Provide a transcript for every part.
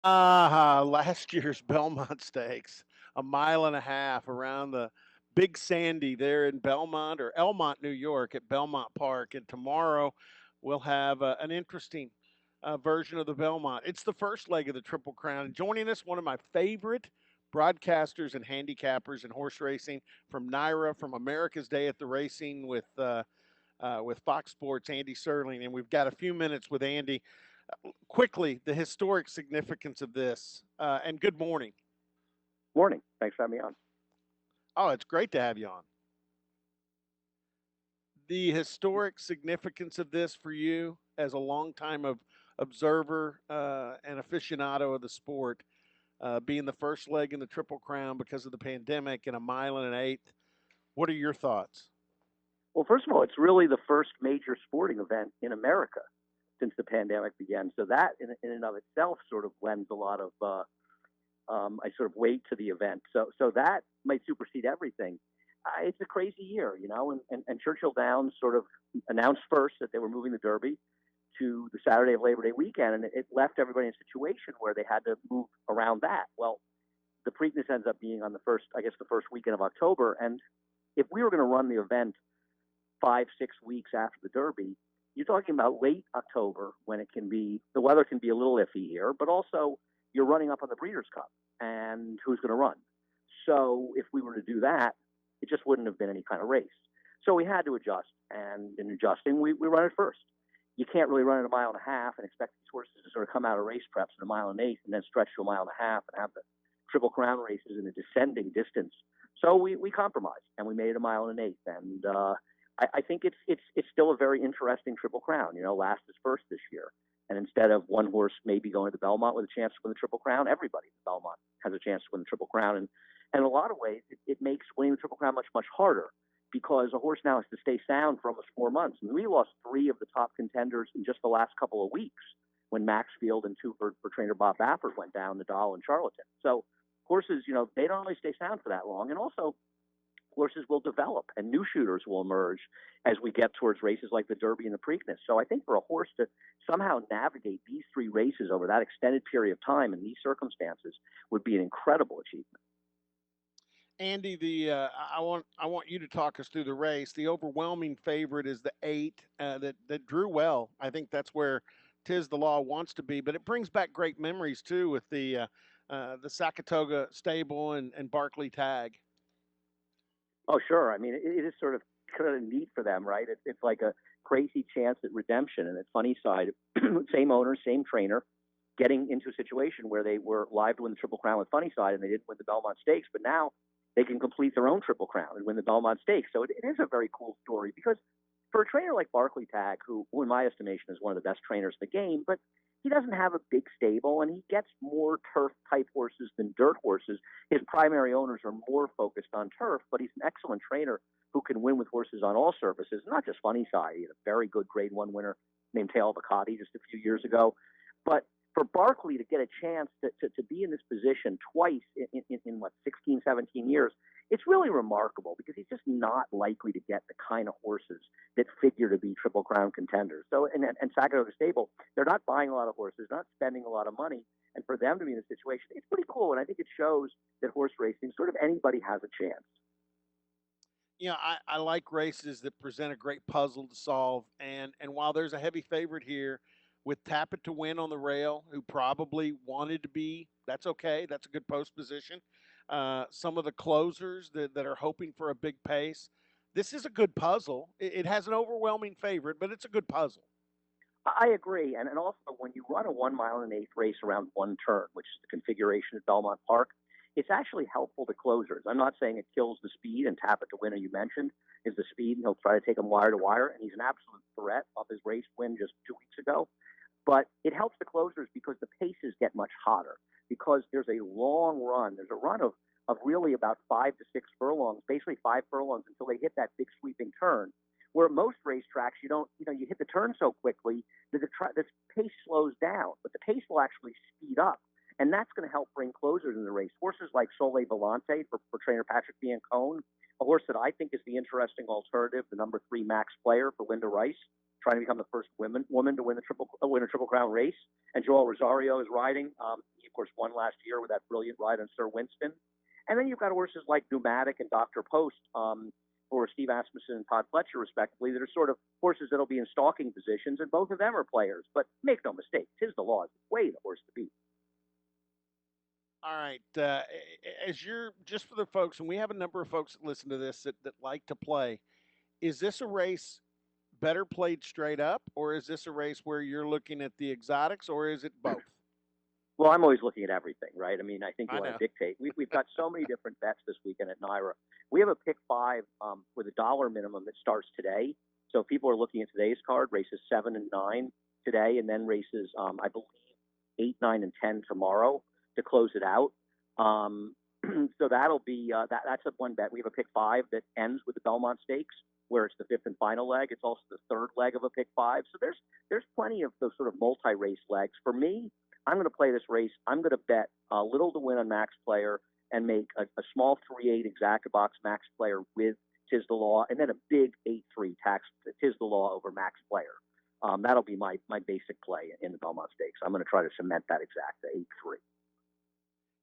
Last year's Belmont Stakes, a mile and a half around the Big Sandy there in Belmont or Elmont, New York at Belmont Park. And tomorrow we'll have an interesting version of the Belmont. It's the first leg of the Triple Crown. And joining us, one of my favorite broadcasters and handicappers in horse racing from NYRA, from America's Day at the Racing with Fox Sports, Andy Serling. And we've got a few minutes with Andy. Quickly, the historic significance of this, and good morning. Morning. Thanks for having me on. Oh, it's great to have you on. The historic significance of this for you as a longtime observer and aficionado of the sport, being the first leg in the Triple Crown because of the pandemic and a mile and an eighth. What are your thoughts? Well, first of all, it's really the first major sporting event in America since the pandemic began. So that in and of itself sort of lends a lot of I sort of weight to the event. So that might supersede everything. It's a crazy year, you know, and Churchill Downs sort of announced first that they were moving the Derby to the Saturday of Labor Day weekend, and it left everybody in a situation where they had to move around that. Well, the Preakness ends up being on the first weekend of October, and if we were going to run the event 5-6 weeks after the Derby, you're talking about late October when the weather can be a little iffy here, but also you're running up on the Breeders' Cup, and who's going to run? So if we were to do that, it just wouldn't have been any kind of race. So we had to adjust, and in adjusting, we run it first. You can't really run it a mile and a half and expect these horses to sort of come out of race preps in a mile and eighth and then stretch to a mile and a half and have the Triple Crown races in a descending distance. So we compromised, and we made it a mile and an eighth, and I think it's still a very interesting Triple Crown. You know, last is first this year. And instead of one horse maybe going to the Belmont with a chance to win the Triple Crown, everybody at the Belmont has a chance to win the Triple Crown. And in a lot of ways, it makes winning the Triple Crown much, much harder because a horse now has to stay sound for almost 4 months. And we lost 3 of the top contenders in just the last couple of weeks when Maxfield and 2 for trainer Bob Baffert went down, Nadal and Charlatan. So horses, you know, they don't only stay sound for that long. And also, horses will develop and new shooters will emerge as we get towards races like the Derby and the Preakness. So I think for a horse to somehow navigate these 3 races over that extended period of time in these circumstances would be an incredible achievement. Andy, I want you to talk us through the race. The overwhelming favorite is the 8 that drew well. I think that's where Tiz the Law wants to be, but it brings back great memories too with the Saratoga stable and Barkley Tag. Oh, sure. I mean, it is sort of kind of neat for them, right? It's like a crazy chance at redemption. And at Funny Side, same owner, same trainer, getting into a situation where they were live to win the Triple Crown with Funny Side, and they didn't win the Belmont Stakes, but now they can complete their own Triple Crown and win the Belmont Stakes. So it is a very cool story because for a trainer like Barkley Tag, who in my estimation is one of the best trainers in the game, but he doesn't have a big stable, and he gets more turf-type horses than dirt horses. His primary owners are more focused on turf, but he's an excellent trainer who can win with horses on all surfaces, not just Funny Side. He had a very good Grade 1 winner named Tail Bacati just a few years ago. But for Barkley to get a chance to be in this position twice in 16, 17 years, it's really remarkable because he's just not likely to get the kind of horses that figure to be Triple Crown contenders. So, and Saratoga Stable, they're not buying a lot of horses, not spending a lot of money. And for them to be in this situation, it's pretty cool. And I think it shows that horse racing, sort of anybody has a chance. You know, I like races that present a great puzzle to solve. And while there's a heavy favorite here with Tapit to win on the rail, who probably wanted to be, that's okay. That's a good post position. Some of the closers that are hoping for a big pace. This is a good puzzle. It has an overwhelming favorite, but it's a good puzzle. I agree. And also, when you run a 1 mile and 1/8 race around one turn, which is the configuration at Belmont Park, it's actually helpful to closers. I'm not saying it kills the speed, and Tapit to win, you mentioned, is the speed, and he'll try to take him wire to wire, and he's an absolute threat off his race win just 2 weeks ago. But it helps the closers because the paces get much hotter, because there's a long run. There's a run of really about 5 to 6 furlongs, basically 5 furlongs until they hit that big sweeping turn. Where most racetracks, you hit the turn so quickly that the pace slows down, but the pace will actually speed up. And that's going to help bring closers in the race. Horses like Sole Volante for trainer Patrick Biancone, a horse that I think is the interesting alternative, the number 3 Max Player for Linda Rice, trying to become the first woman to win a Triple Crown race. And Joel Rosario is riding. course, won last year with that brilliant ride on Sir Winston. And then you've got horses like Pneumatic and Dr. Post, for Steve Asmussen and Todd Fletcher, respectively, that are sort of horses that'll be in stalking positions, and both of them are players. But make no mistake, Tis the Law is way the horse to beat. All right. As you're just for the folks, and we have a number of folks that listen to this that like to play, is this a race better played straight up, or is this a race where you're looking at the exotics, or is it both? Well, I'm always looking at everything, right? I mean, I think you I want know. to dictate. We've got so many different bets this weekend at NYRA. We have a pick five with a dollar minimum that starts today. So if people are looking at today's card, races 7 and 9 today, and then races, I believe, 8, 9, and 10 tomorrow to close it out. So that'll be that's a one bet. We have a pick five that ends with the Belmont Stakes, where it's the fifth and final leg. It's also the third leg of a pick five. So there's plenty of those sort of multi-race legs. For me, I'm going to play this race. I'm going to bet a little to win on Max Player and make a small 3-8 exacta box Max Player with Tis the Law, and then a big 8-3 tax Tis the Law over Max Player. That'll be my basic play in the Belmont Stakes. I'm going to try to cement that exacta 8-3.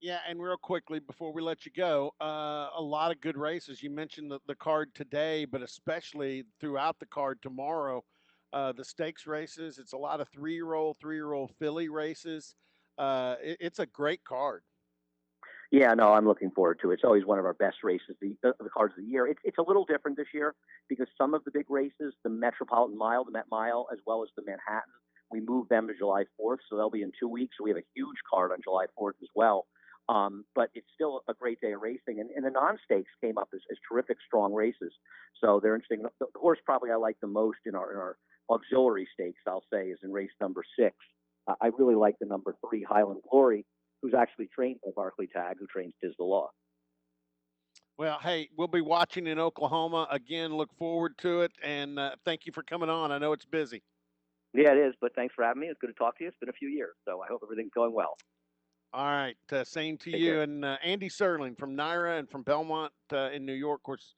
Yeah, and real quickly before we let you go, a lot of good races. You mentioned the card today, but especially throughout the card tomorrow, the stakes races. It's a lot of three-year-old filly races. It's a great card. Yeah, no, I'm looking forward to it. It's always one of our best races, the cards of the year. It's a little different this year because some of the big races, the Metropolitan Mile, the Met Mile, as well as the Manhattan, we moved them to July 4th, so they'll be in 2 weeks. So we have a huge card on July 4th as well. But it's still a great day of racing. And the non-stakes came up as terrific, strong races. So they're interesting. The horse probably I like the most in our auxiliary stakes, I'll say, is in race number 6. I really like the number 3, Highland Glory, who's actually trained by Barclay Tagg, who trains Tis the Law. Well, hey, we'll be watching in Oklahoma again. Look forward to it, and thank you for coming on. I know it's busy. Yeah, it is. But thanks for having me. It's good to talk to you. It's been a few years, so I hope everything's going well. All right, same to Take you. care. And Andy Serling from NYRA and from Belmont in New York, of course,